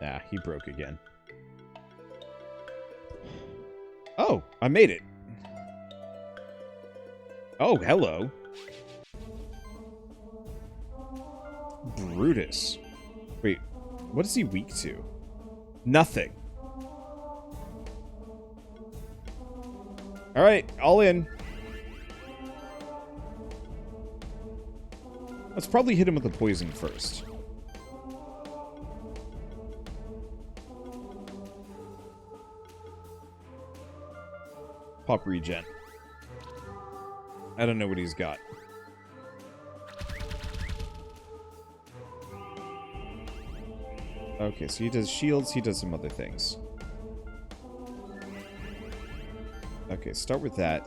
Ah, he broke again. Oh, I made it. Oh, hello. Brutus. Wait, what is he weak to? Nothing. Alright, all in. Let's probably hit him with the poison first. Pop regen. I don't know what he's got. Okay, so he does shields, he does some other things. Okay, start with that.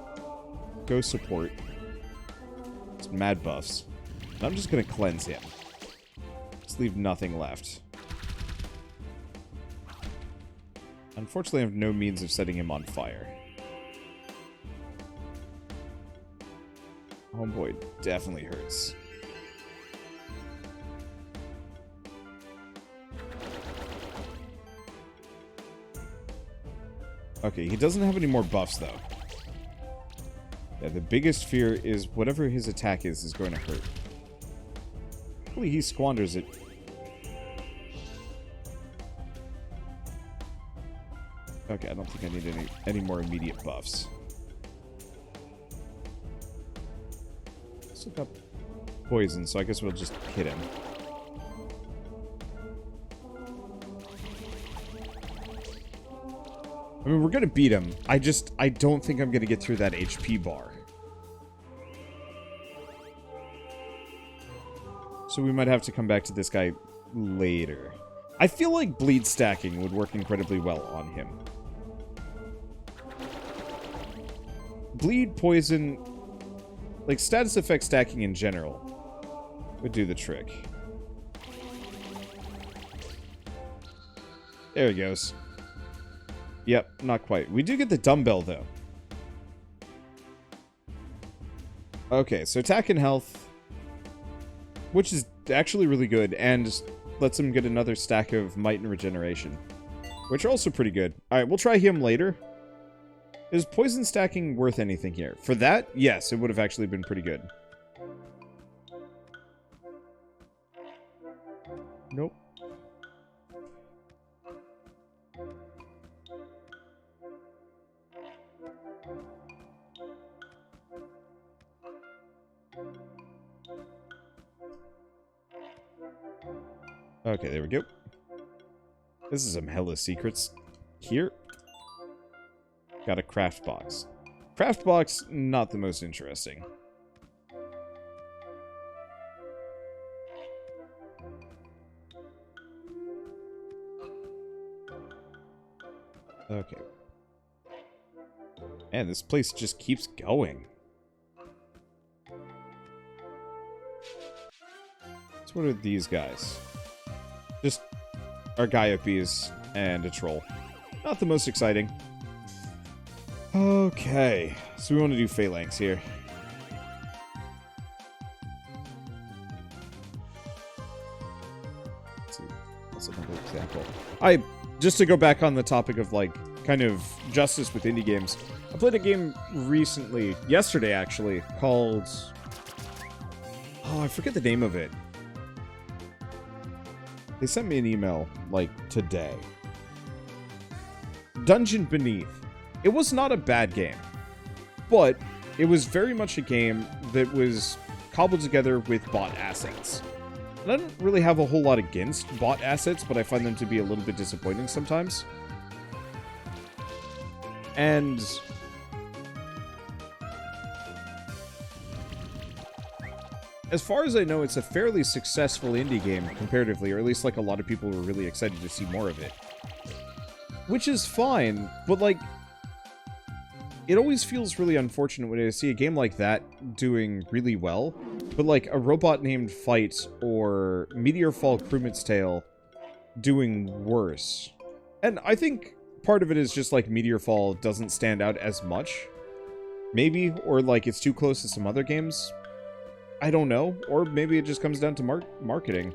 Go support. It's mad buffs. And I'm just gonna cleanse him. Just leave nothing left. Unfortunately, I have no means of setting him on fire. Homeboy definitely hurts. Okay, he doesn't have any more buffs, though. Yeah, the biggest fear is whatever his attack is going to hurt. Hopefully he squanders it. Okay, I don't think I need any more immediate buffs. Still got poison, so I guess we'll just hit him. I mean, we're gonna beat him. I don't think I'm gonna get through that HP bar. So we might have to come back to this guy later. I feel like bleed stacking would work incredibly well on him. Bleed, poison, like status effect stacking in general would do the trick. There he goes. Yep, not quite. We do get the dumbbell, though. Okay, so attack and health, which is actually really good, and lets him get another stack of might and regeneration, which are also pretty good. Alright, we'll try him later. Is poison stacking worth anything here? For that, yes, it would have actually been pretty good. Nope. Okay, there we go. This is some hella secrets. Here. Got a craft box. Craft box, not the most interesting. Okay. Man, this place just keeps going. So what are these guys? Just Argiopies and a troll. Not the most exciting. Okay, so we want to do Phalanx here. Let's see, what's another example? Just to go back on the topic of, like, kind of justice with indie games, I played a game recently, yesterday actually, called... Oh, I forget the name of it. They sent me an email, like, today. Dungeon Beneath. It was not a bad game, but it was very much a game that was cobbled together with bot assets. And I don't really have a whole lot against bot assets, but I find them to be a little bit disappointing sometimes. And... as far as I know, it's a fairly successful indie game, comparatively, or at least, like, a lot of people were really excited to see more of it. Which is fine, but, like, it always feels really unfortunate when I see a game like that doing really well, but, like, a robot named Fight or Meteorfall Crewman's Tale doing worse. And I think part of it is just, like, Meteorfall doesn't stand out as much. Maybe, or, like, it's too close to some other games. I don't know, or maybe it just comes down to marketing.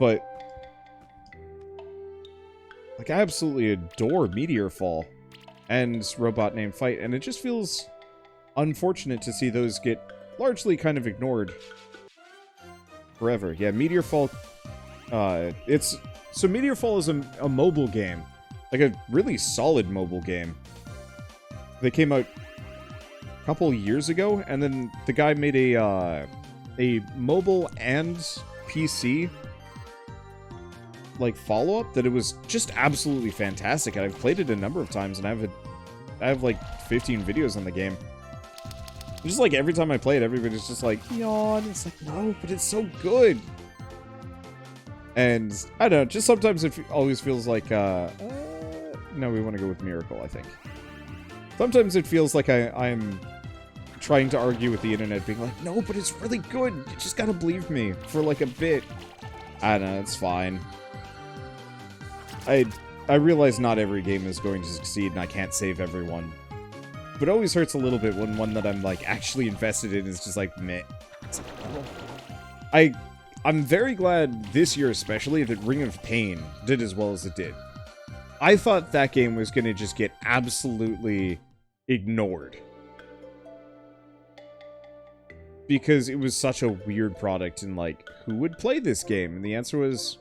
But Like, I absolutely adore Meteorfall and Robot Named Fight, and it just feels unfortunate to see those get largely kind of ignored forever. Yeah, Meteorfall, so Meteorfall is a mobile game, like a really solid mobile game. They came out a couple years ago, and then the guy made a mobile and PC like follow-up that it was just absolutely fantastic, and I've played it a number of times, and I have like 15 videos on the game. Just like every time I play it, everybody's just like, yawn. It's like, no, but it's so good. And I don't know, just sometimes it always feels like, no, we want to go with Miracle, I think. Sometimes it feels like I'm trying to argue with the internet, being like, no, but it's really good. You just gotta believe me for like a bit. I don't know, it's fine. I realize not every game is going to succeed, and I can't save everyone. But it always hurts a little bit when one that I'm, like, actually invested in is just like, meh. I'm very glad this year especially that Ring of Pain did as well as it did. I thought that game was going to just get absolutely ignored. Because it was such a weird product, and, like, who would play this game? And the answer was,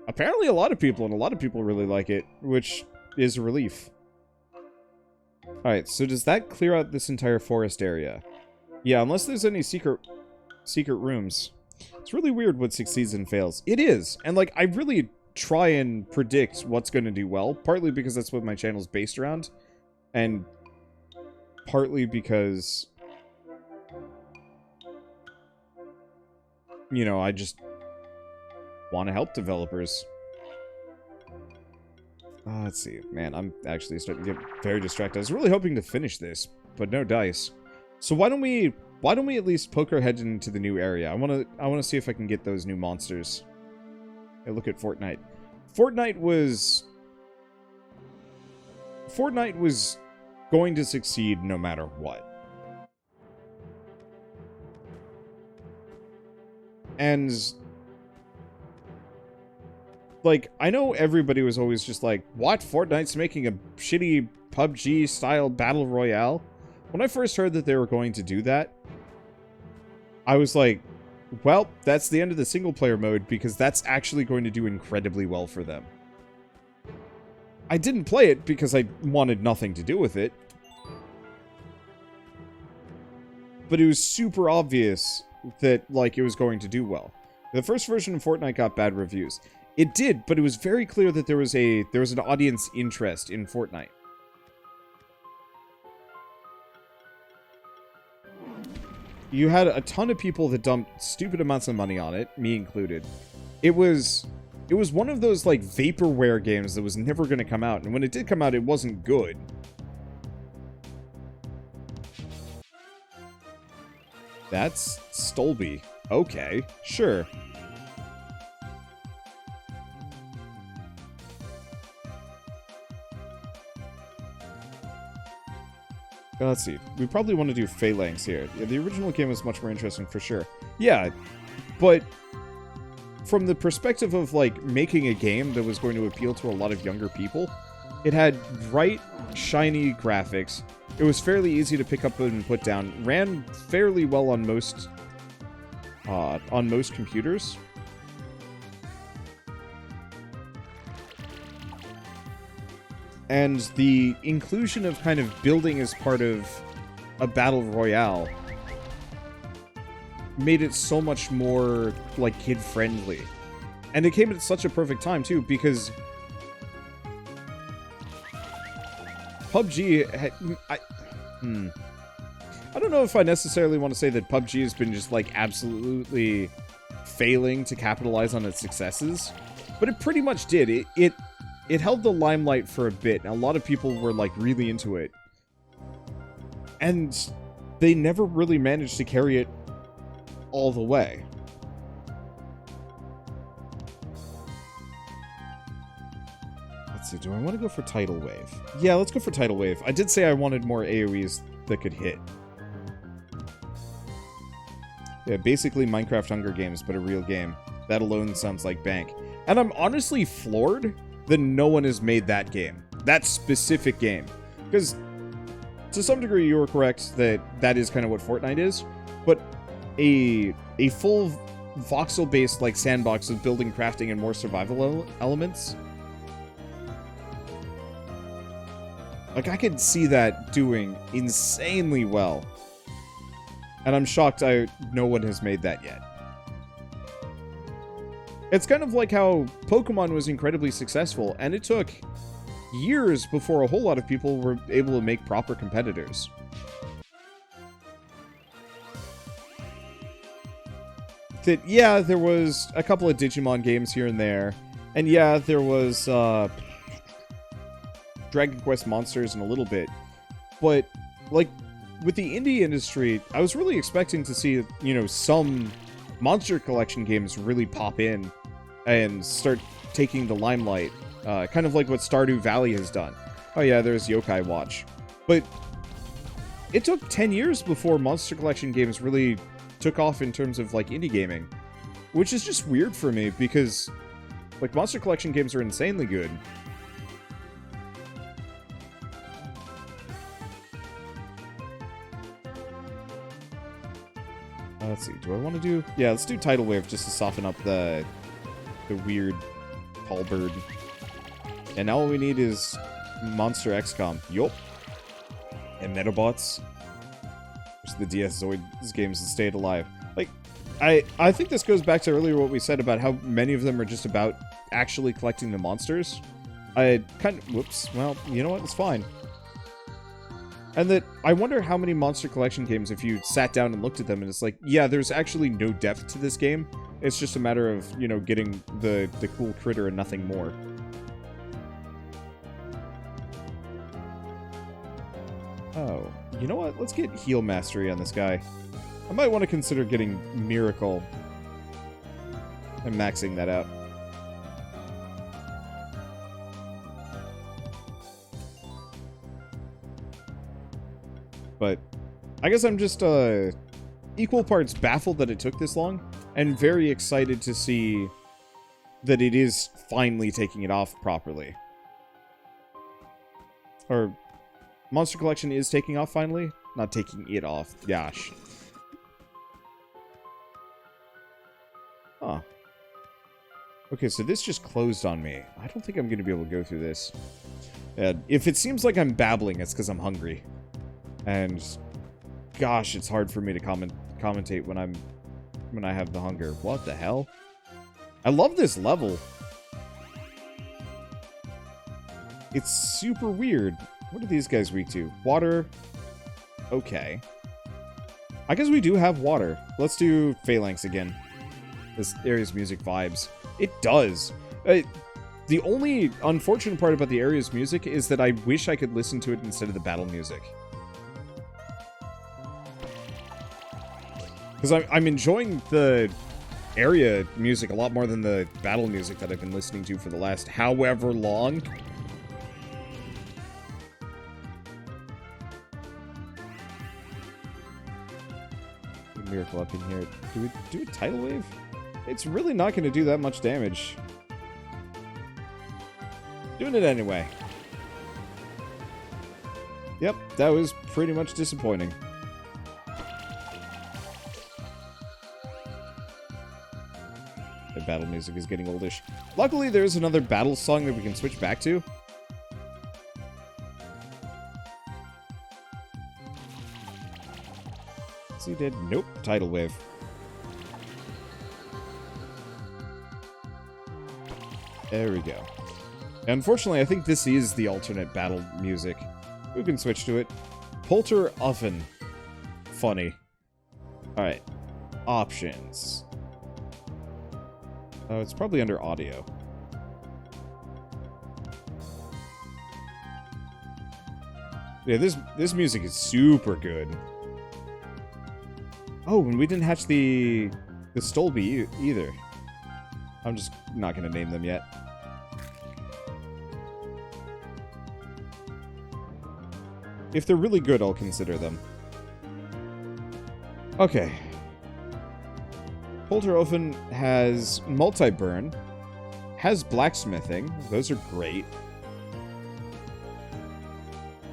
apparently a lot of people, and a lot of people really like it, which is a relief. Alright, so does that clear out this entire forest area? Yeah, unless there's any secret rooms. It's really weird what succeeds and fails. It is, and, like, I really try and predict what's going to do well, partly because that's what my channel's based around, and partly because, you know, I just want to help developers. Let's see. Man, I'm actually starting to get very distracted. I was really hoping to finish this, but no dice. So why don't we at least poke our head into the new area? I want to see if I can get those new monsters. Hey, look at Fortnite. Fortnite was going to succeed no matter what. And, like, I know everybody was always just like, what? Fortnite's making a shitty PUBG-style Battle Royale? When I first heard that they were going to do that, I was like, well, that's the end of the single-player mode, because that's actually going to do incredibly well for them. I didn't play it because I wanted nothing to do with it. But it was super obvious that, like, it was going to do well. The first version of Fortnite got bad reviews. It did, but it was very clear that there was an audience interest in Fortnite. You had a ton of people that dumped stupid amounts of money on it, me included. It was one of those, like, vaporware games that was never going to come out, and when it did come out, it wasn't good. That's Stolby. Okay, sure. Let's see. We probably want to do Phalanx here. Yeah, the original game was much more interesting for sure. Yeah, but from the perspective of, like, making a game that was going to appeal to a lot of younger people, it had bright, shiny graphics. It was fairly easy to pick up and put down. Ran fairly well on most computers. And the inclusion of kind of building as part of a battle royale made it so much more, like, kid-friendly. And it came at such a perfect time, too, because PUBG I don't know if I necessarily want to say that PUBG has been just, like, absolutely failing to capitalize on its successes, but it pretty much did. It held the limelight for a bit, and a lot of people were, like, really into it. And they never really managed to carry it all the way. Let's see, do I want to go for Tidal Wave? Yeah, let's go for Tidal Wave. I did say I wanted more AoEs that could hit. Yeah, basically Minecraft Hunger Games, but a real game. That alone sounds like bank. And I'm honestly floored then no one has made that game. That specific game. Because, to some degree, you were correct that that is kind of what Fortnite is. But a full voxel-based, like, sandbox with building, crafting, and more survival elements... Like, I could see that doing insanely well. And I'm shocked no one has made that yet. It's kind of like how Pokemon was incredibly successful, and it took years before a whole lot of people were able to make proper competitors. That, yeah, there was a couple of Digimon games here and there, and yeah, there was, Dragon Quest Monsters in a little bit, but, like, with the indie industry, I was really expecting to see, you know, some Monster Collection games really pop in and start taking the limelight, kind of like what Stardew Valley has done. Oh yeah, there's Yokai Watch. But it took 10 years before Monster Collection games really took off in terms of, like, indie gaming, which is just weird for me, because, like, Monster Collection games are insanely good. Let's see, do I want to do... Yeah, let's do Tidal Wave just to soften up the weird halberd. And now all we need is Monster XCOM. Yup. And Metabots. Which the DS Zoids games that stayed alive. Like, I think this goes back to earlier what we said about how many of them are just about actually collecting the monsters. I kind of... Whoops. Well, you know what? It's fine. And that, I wonder how many Monster Collection games, if you sat down and looked at them, and it's like, yeah, there's actually no depth to this game. It's just a matter of, you know, getting the cool critter and nothing more. Oh, you know what? Let's get Heal Mastery on this guy. I might want to consider getting Miracle and maxing that out. But I guess I'm just equal parts baffled that it took this long, and very excited to see that it is finally taking it off properly. Or, Monster Collection is taking off finally? Not taking it off. Gosh. Huh. Okay, so this just closed on me. I don't think I'm going to be able to go through this. If it seems like I'm babbling, it's because I'm hungry. And gosh, it's hard for me to commentate when I have the hunger. What the hell? I love this level. It's super weird. What are these guys weak to? Water. Okay. I guess we do have water. Let's do Phalanx again. This area's music vibes. It does. The only unfortunate part about the area's music is that I wish I could listen to it instead of the battle music. Because I'm enjoying the area music a lot more than the battle music that I've been listening to for the last however long. Miracle up in here. Do we do a Tidal Wave? It's really not going to do that much damage. Doing it anyway. Yep, that was pretty much disappointing. The battle music is getting oldish. Luckily, there's another battle song that we can switch back to. Is he dead? Nope. Tidal Wave. There we go. Unfortunately, I think this is the alternate battle music. We can switch to it. Polter Oven. Funny. Alright. Options. Oh, it's probably under audio. Yeah, this music is super good. Oh, and we didn't hatch the Stolby either. I'm just not going to name them yet. If they're really good, I'll consider them. Okay. Polterofen has multi-burn, Has blacksmithing. Those are great.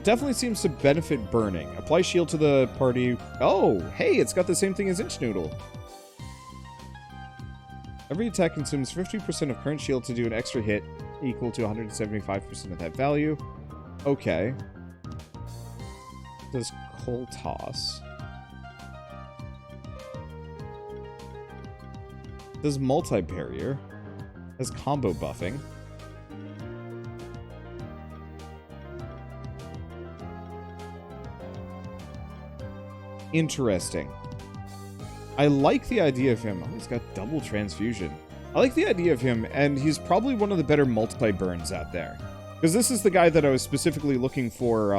Definitely seems to benefit burning. Apply shield to the party. Oh, hey, it's got the same thing as Inch Noodle. Every attack consumes 50% of current shield to do an extra hit equal to 175% of that value. Okay. Does Coal Toss. Does Multi-Barrier. Does Combo Buffing. Interesting. I like the idea of him. Oh, he's got double transfusion. I like the idea of him, and he's probably one of the better multi-burns out there. Because this is the guy that I was specifically looking for,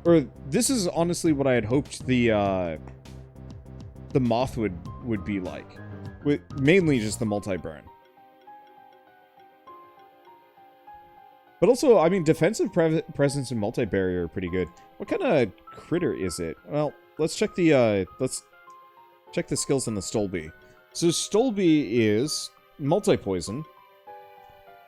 or this is honestly what I had hoped the moth would be like. With mainly just the multi-burn. But also, I mean, defensive presence and multi-barrier are pretty good. What kind of critter is it? Well, let's check the skills on the Stolby. So Stolby is multi-poison,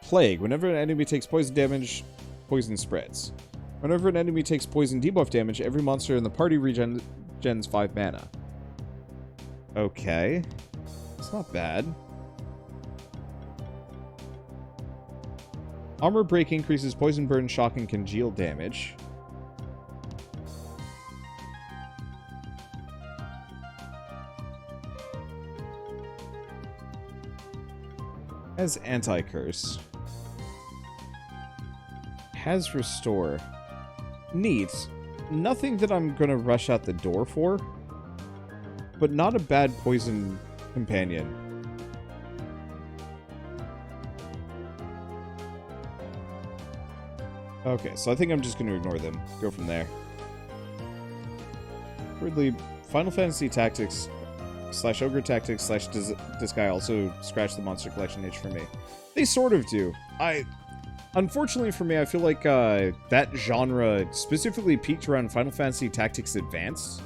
plague. Whenever an enemy takes poison damage, poison spreads. Whenever an enemy takes poison debuff damage, every monster in the party regens 5 mana. Okay. It's not bad. Armor break increases poison burn, shock, and congeal damage. Has anti-curse. Has restore. Neat. Nothing that I'm gonna rush out the door for, but not a bad poison companion. Okay, so I think I'm just going to ignore them. Go from there. Weirdly, Final Fantasy Tactics / Ogre Tactics / Disgaea also scratch the Monster Collection itch for me. They sort of do. Unfortunately for me, I feel like that genre specifically peaked around Final Fantasy Tactics Advanced.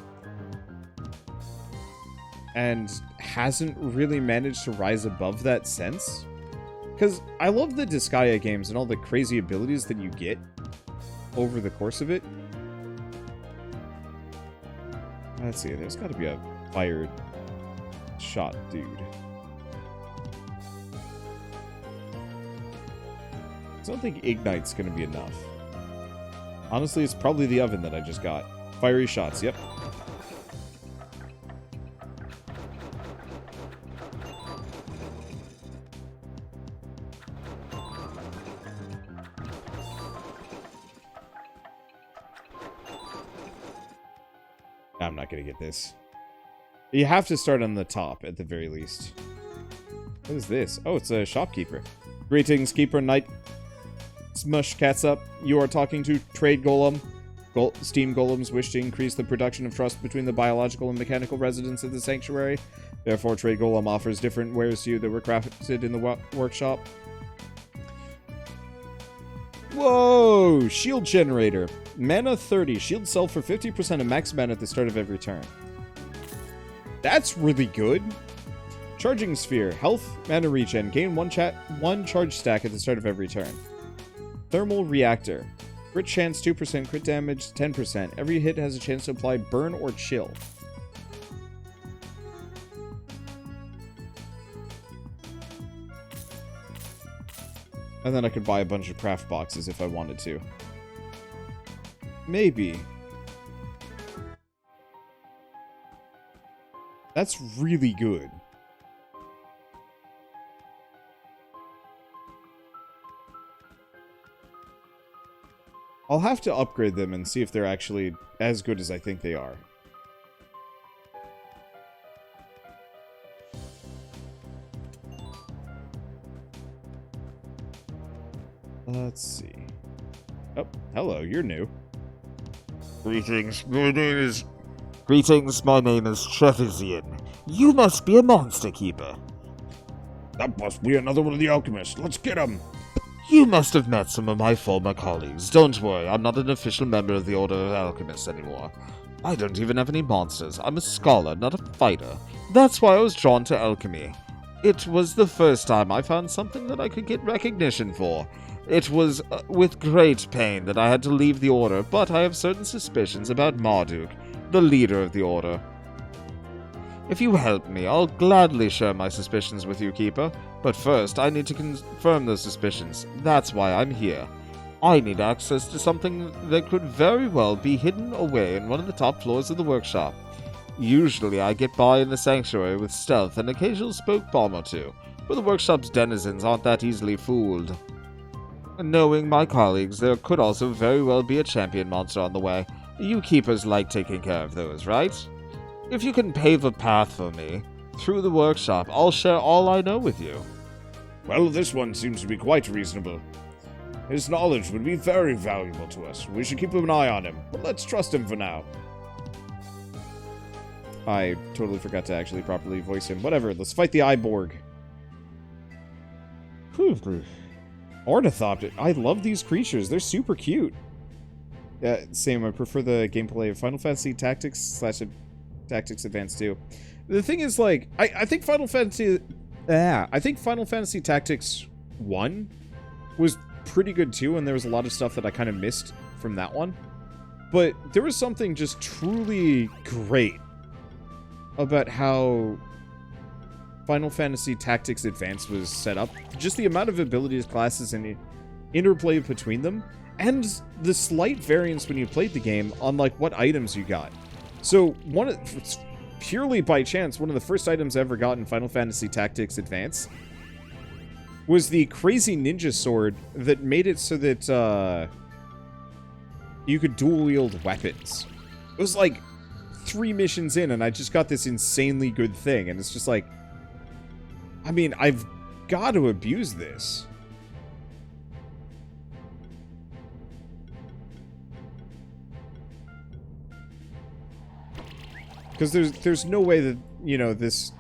And hasn't really managed to rise above that since. Because I love the Disgaea games and all the crazy abilities that you get over the course of it. Let's see, there's got to be a fire shot dude. I don't think Ignite's going to be enough. Honestly, it's probably the oven that I just got. Fiery shots, yep. I'm not gonna get this. You have to start on the top, at the very least. What is this? Oh, it's a shopkeeper. Greetings, Keeper Knight. Smush cats up. You are talking to Trade Golem. Steam Golems wish to increase the production of trust between the biological and mechanical residents of the sanctuary. Therefore, Trade Golem offers different wares to you that were crafted in the workshop. Whoa! Shield generator. Mana 30. Shield sell for 50% of max mana at the start of every turn. That's really good. Charging sphere. Health, mana regen. Gain one charge stack at the start of every turn. Thermal reactor. Crit chance 2%, crit damage 10%. Every hit has a chance to apply burn or chill. And then I could buy a bunch of craft boxes if I wanted to. Maybe. That's really good. I'll have to upgrade them and see if they're actually as good as I think they are. Let's see. Oh, hello, you're new. Greetings, my name is Trevizian. You must be a monster keeper. That must be another one of the alchemists. Let's get him. You must have met some of my former colleagues. Don't worry, I'm not an official member of the Order of Alchemists anymore. I don't even have any monsters. I'm a scholar, not a fighter. That's why I was drawn to alchemy. It was the first time I found something that I could get recognition for. It was with great pain that I had to leave the Order, but I have certain suspicions about Marduk, the leader of the Order. If you help me, I'll gladly share my suspicions with you, Keeper. But first, I need to confirm those suspicions. That's why I'm here. I need access to something that could very well be hidden away in one of the top floors of the workshop. Usually, I get by in the sanctuary with stealth and occasional spoke bomb or two, but the workshop's denizens aren't that easily fooled. Knowing my colleagues, there could also very well be a champion monster on the way. You Keepers like taking care of those, right? If you can pave a path for me through the workshop, I'll share all I know with you. Well, this one seems to be quite reasonable. His knowledge would be very valuable to us. We should keep an eye on him, but let's trust him for now. I totally forgot to actually properly voice him. Whatever, let's fight the Iborg. Ornithopter. I love these creatures. They're super cute. Same, I prefer the gameplay of Final Fantasy Tactics / Tactics Advance 2. The thing is, like, I think Final Fantasy Tactics 1 was pretty good too, and there was a lot of stuff that I kind of missed from that one. But there was something just truly great about how Final Fantasy Tactics Advance was set up. Just the amount of abilities, classes, and interplay between them, and the slight variance when you played the game on, like, what items you got. So, purely by chance, one of the first items I ever got in Final Fantasy Tactics Advance was the crazy ninja sword that made it so that, you could dual-wield weapons. It was, like, 3 missions in, and I just got this insanely good thing, and it's just like, I mean, I've got to abuse this. Because there's no way that, you know, this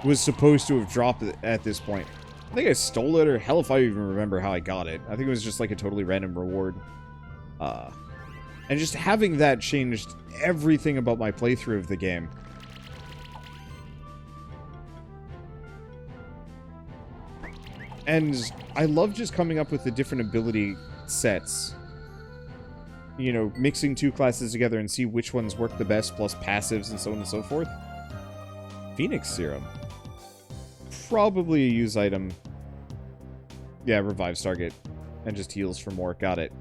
was supposed to have dropped at this point. I think I stole it, or hell if I even remember how I got it. I think it was just like a totally random reward. And just having that changed everything about my playthrough of the game. And I love just coming up with the different ability sets. You know, mixing 2 classes together and see which ones work the best, plus passives and so on and so forth. Phoenix Serum. Probably a use item. Yeah, revives target. And just heals for more. Got it.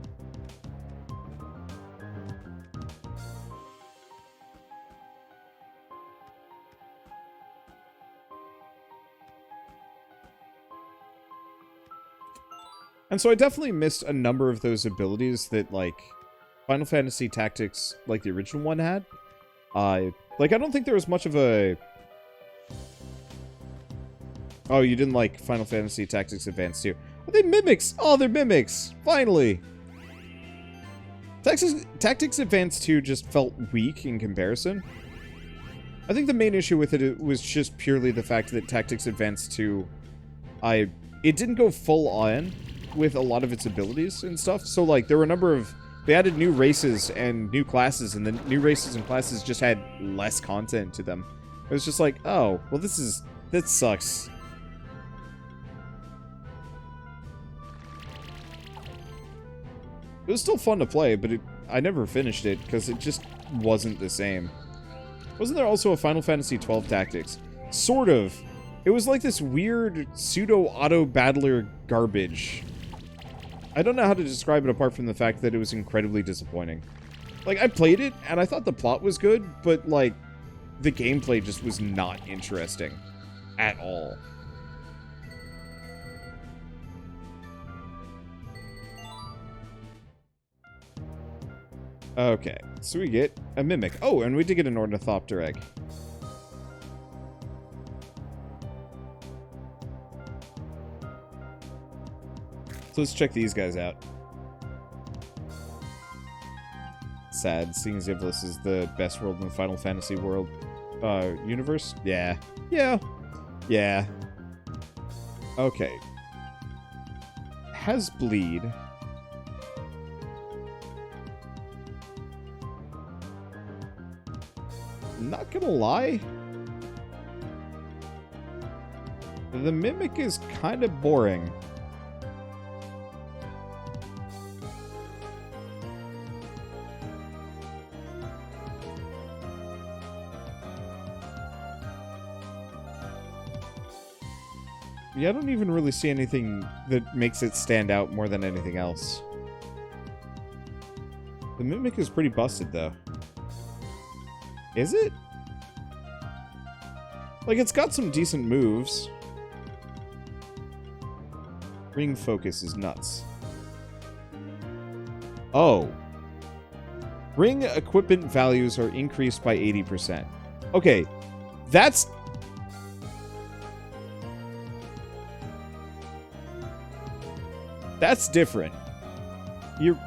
And so I definitely missed a number of those abilities that, like, Final Fantasy Tactics, like the original one, had. I don't think there was much of a... Oh, you didn't like Final Fantasy Tactics Advance 2. Are they mimics? Oh, they're mimics! Finally! Tactics Advance 2 just felt weak in comparison. I think the main issue with it was just purely the fact that Tactics Advance 2... it didn't go full on with a lot of its abilities and stuff. So, like, there were a number of... They added new races and new classes, and the new races and classes just had less content to them. It was just like, oh, well, that sucks. It was still fun to play, but I never finished it, because it just wasn't the same. Wasn't there also a Final Fantasy XII Tactics? Sort of. It was like this weird pseudo-auto-battler garbage. I don't know how to describe it apart from the fact that it was incredibly disappointing. Like, I played it, and I thought the plot was good, but, like, the gameplay just was not interesting. At all. Okay, so we get a Mimic. Oh, and we did get an Ornithopter egg. So let's check these guys out. Sad, seeing as Iblis is the best world in the Final Fantasy world. Universe? Yeah. Yeah. Yeah. Okay. Has bleed. Not gonna lie. The Mimic is kind of boring. Yeah, I don't even really see anything that makes it stand out more than anything else. The Mimic is pretty busted, though. Is it? Like, it's got some decent moves. Ring focus is nuts. Oh. Ring equipment values are increased by 80%. Okay, that's... That's different. You're...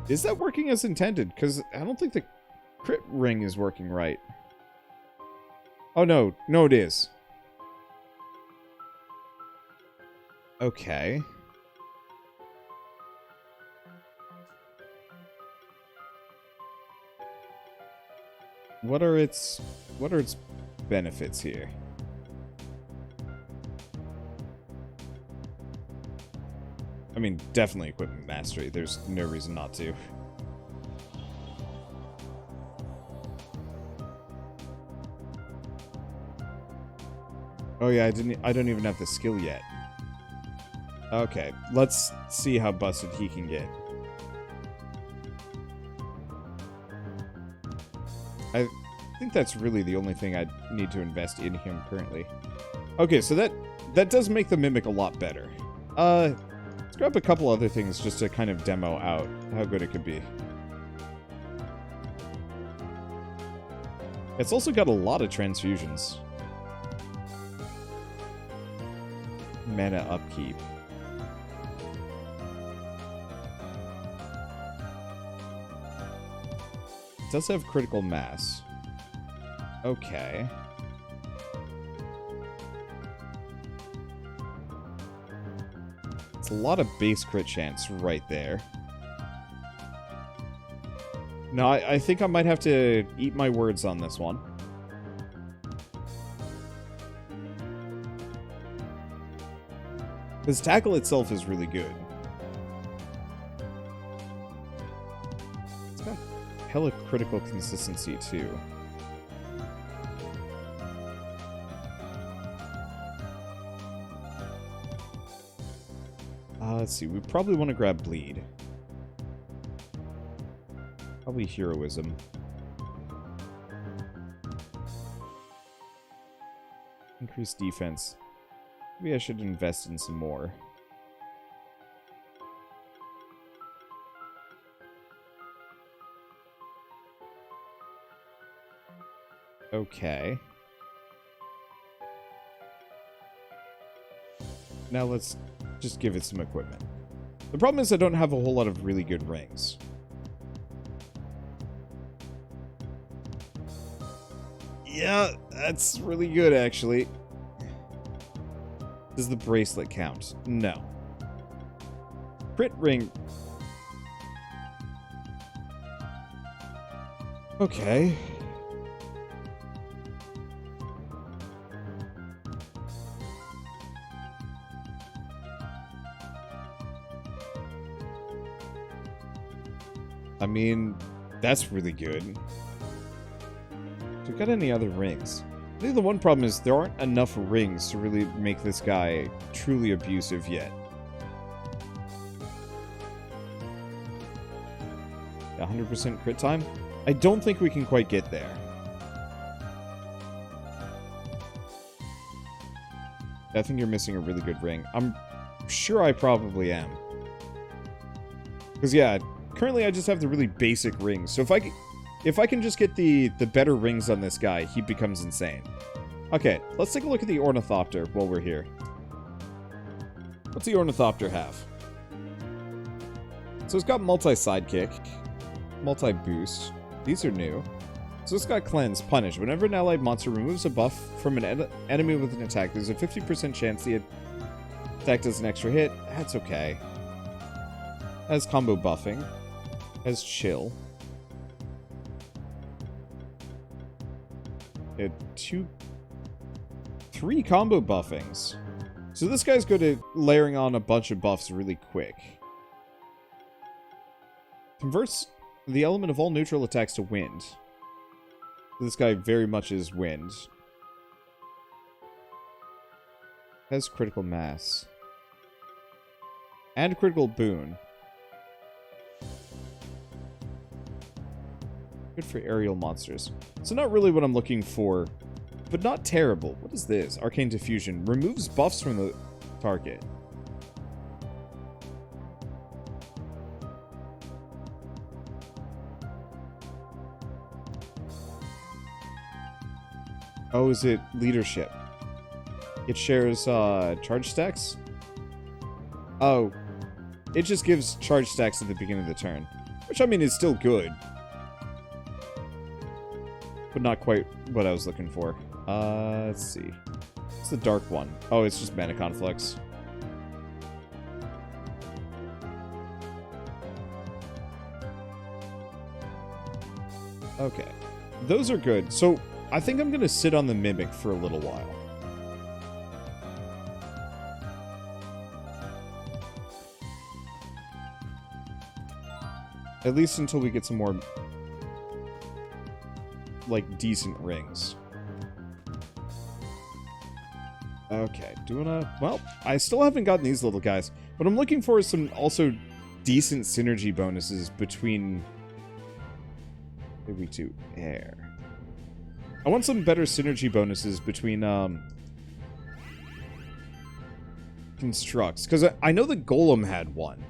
Is that working as intended? Because I don't think the crit ring is working right. Oh, no. No, it is. Okay. What are its benefits here? I mean, definitely equipment mastery. There's no reason not to. Oh yeah, I don't even have the skill yet. Okay, let's see how busted he can get. I think that's really the only thing I need to invest in him currently. Okay, so that does make the Mimic a lot better. Let's grab a couple other things just to kind of demo out how good it could be. It's also got a lot of transfusions. Mana upkeep. It does have critical mass. Okay. It's a lot of base crit chance right there. No, I think I might have to eat my words on this one. Because tackle itself is really good. It's got hella critical consistency too. Let's see, we probably want to grab bleed. Probably heroism. Increase defense. Maybe I should invest in some more. Okay. Now let's just give it some equipment. The problem is I don't have a whole lot of really good rings. Yeah, that's really good, actually. Does the bracelet count? No. Crit ring. Okay. I mean, that's really good. Do we got any other rings? I think the one problem is there aren't enough rings to really make this guy truly abusive yet. 100% crit time? I don't think we can quite get there. I think you're missing a really good ring. I'm sure I probably am. Because, yeah, currently I just have the really basic rings. So if I can just get the better rings on this guy, he becomes insane. Okay, let's take a look at the Ornithopter while we're here. What's the Ornithopter have? So it's got multi-sidekick, multi-boost. These are new. So it's got Cleanse, Punish. Whenever an allied monster removes a buff from an enemy with an attack, there's a 50% chance the attack does an extra hit. That's okay. Has combo buffing. Has chill. It 3 combo buffings. So this guy's good at layering on a bunch of buffs really quick. Converts the element of all neutral attacks to wind. This guy very much is wind. Has critical mass. And critical boon. Good for aerial monsters. So not really what I'm looking for, but not terrible. What is this? Arcane Diffusion. Removes buffs from the target. Oh, is it leadership? It shares charge stacks? Oh. It just gives charge stacks at the beginning of the turn. Which, I mean, is still good. But not quite what I was looking for. Let's see. It's the dark one. Oh, it's just mana conflicts. Okay. Those are good. So, I think I'm going to sit on the Mimic for a little while. At least until we get some more, like, decent rings. Okay, well, I still haven't gotten these little guys, but I'm looking for some also decent synergy bonuses between maybe to air. I want some better synergy bonuses between constructs, because I know the Golem had one,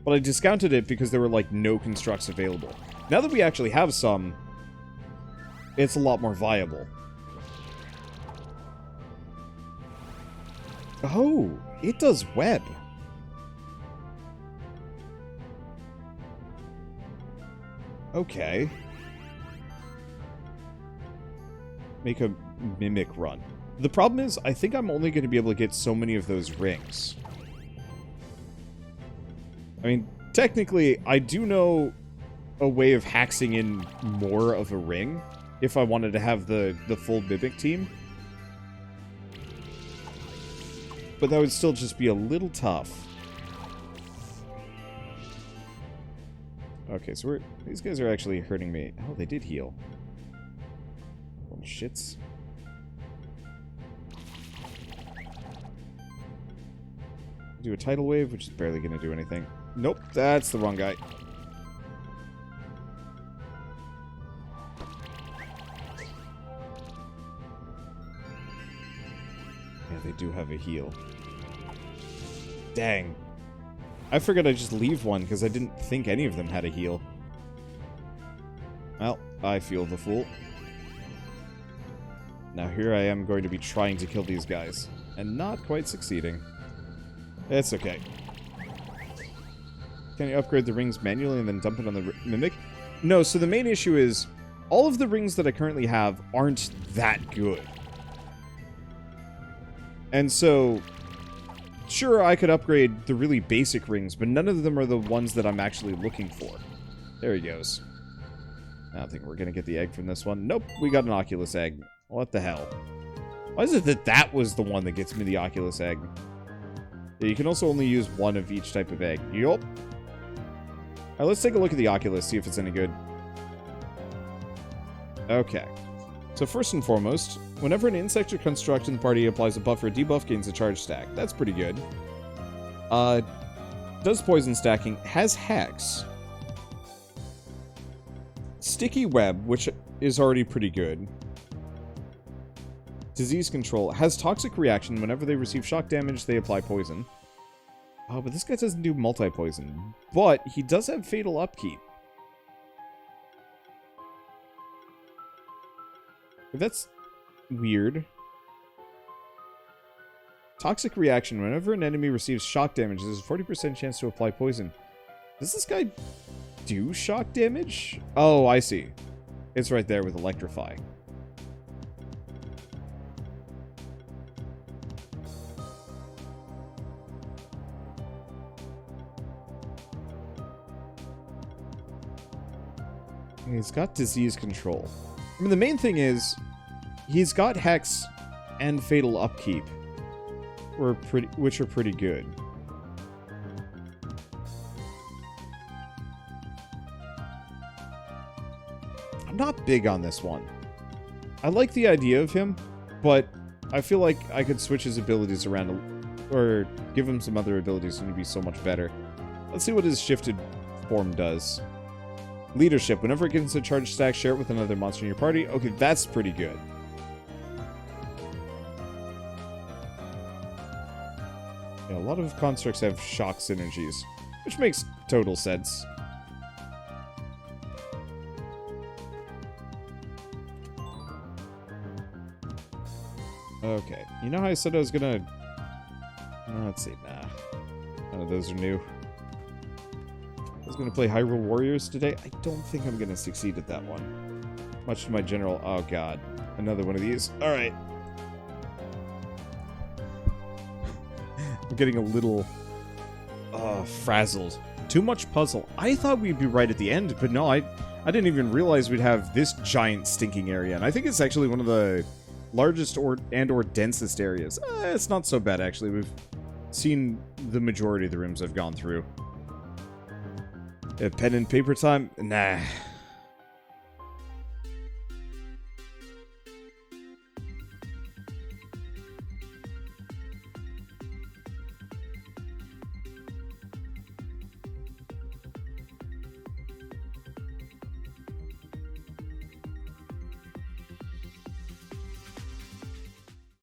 but I discounted it because there were like no constructs available. Now that we actually have some, it's a lot more viable. Oh, it does web. Okay. Make a mimic run. The problem is, I think I'm only going to be able to get so many of those rings. I mean, technically, I do know a way of hacking in more of a ring if I wanted to have the full mimic team. But that would still just be a little tough. Okay, so these guys are actually hurting me. Oh, they did heal. Little shits. Do a tidal wave, which is barely going to do anything. Nope, that's the wrong guy. Yeah, they do have a heal. Dang. I figured I'd just leave one because I didn't think any of them had a heal. Well, I feel the fool. Now here I am going to be trying to kill these guys, and not quite succeeding. It's okay. Can you upgrade the rings manually and then dump it on the Mimic? No, so the main issue is, all of the rings that I currently have aren't that good. And so, sure, I could upgrade the really basic rings, but none of them are the ones that I'm actually looking for. There he goes. I don't think we're going to get the egg from this one. Nope, we got an Oculus egg. What the hell? Why is it that that was the one that gets me the Oculus egg? Yeah, you can also only use one of each type of egg. Yup. Alright, let's take a look at the Oculus, see if it's any good. Okay. So first and foremost, whenever an insect or construct in the party applies a buff or a debuff, gains a charge stack. That's pretty good. Does poison stacking, has hex. Sticky web, which is already pretty good. Disease control, has toxic reaction. Whenever they receive shock damage, they apply poison. Oh, but this guy doesn't do multi-poison. But he does have fatal upkeep. That's weird. Toxic reaction. Whenever an enemy receives shock damage, there's a 40% chance to apply poison. Does this guy do shock damage? Oh, I see. It's right there with electrify. He's got disease control. I mean, the main thing is he's got hex and fatal upkeep, which are pretty good. I'm not big on this one. I like the idea of him, but I feel like I could switch his abilities around or give him some other abilities and he'd be so much better. Let's see what his shifted form does. Leadership. Whenever it gets a charge stack, share it with another monster in your party. Okay, that's pretty good. Yeah, a lot of constructs have shock synergies, which makes total sense. Okay, you know how I said I was gonna... let's see, nah. None of those are new. I was gonna play Hyrule Warriors today. I don't think I'm gonna succeed at that one. Much to my general... Oh god, another one of these. Alright. I'm getting a little... frazzled. Too much puzzle. I thought we'd be right at the end, but no, I didn't even realize we'd have this giant stinking area. And I think it's actually one of the largest or densest areas. It's not so bad, actually. We've seen the majority of the rooms I've gone through. Pen and paper time? Nah.